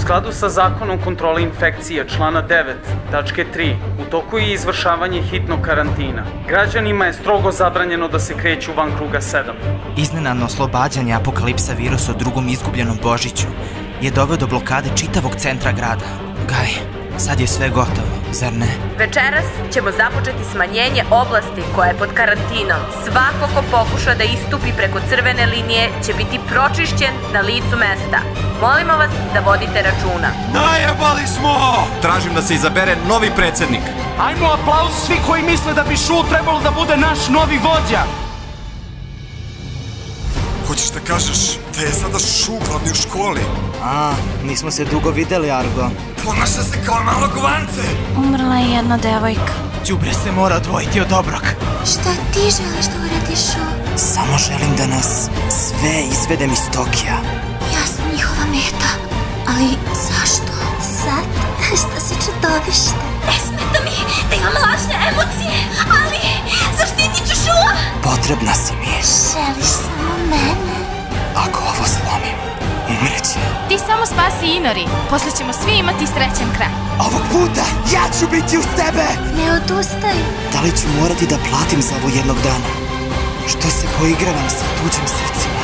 skladu sa zakonom kontrole infekcije člana 9, tačke 3, u toku je izvršavanje hitnog karantina. Građanima je strogo zabranjeno da se kreću van kruga 7. Iznenadno oslobađanje apokalipsa virusa o drugom izgubljenom Božiću je doveo do blokade čitavog centra grada. Gaj, sad je sve gotovo, zar ne? Večeras ćemo započeti smanjenje oblasti koja je pod karantinom. Svako ko pokuša da istupi preko crvene linije će biti pročišćen na licu mesta. Molimo vas da vodite računa. Najebali smo! Tražim da se izabere novi predsednik. Ajmo aplauz svi koji misle da bi Šu trebalo da bude naš novi vođa. Hoćeš da kažeš da je sada Šu glavni u školi? Nismo se dugo videli, Argo. Ponaša se kao malo govance. Umrla je jedna devojka. Đubre se mora odvojiti od dobrog. Šta ti želiš da uradiš, Šu? Samo želim da nas sve izvedem iz Tokija. Ja sam njihova meta. Ali zašto? Sad što si čudovište. Ne smeta mi da imam lažne emocije, ali zaštitit ću Šua. Potrebna si mi. Želiš samo mene? Ako ovo slomim, umreće. Ti samo spasi Inori, posle ćemo svi imati srećan kraj. Ovog puta ja ću biti uz tebe! Ne odustaj. Da li ću morati da platim za ovo jednog dana? Što se poigravam sa tuđim srcima?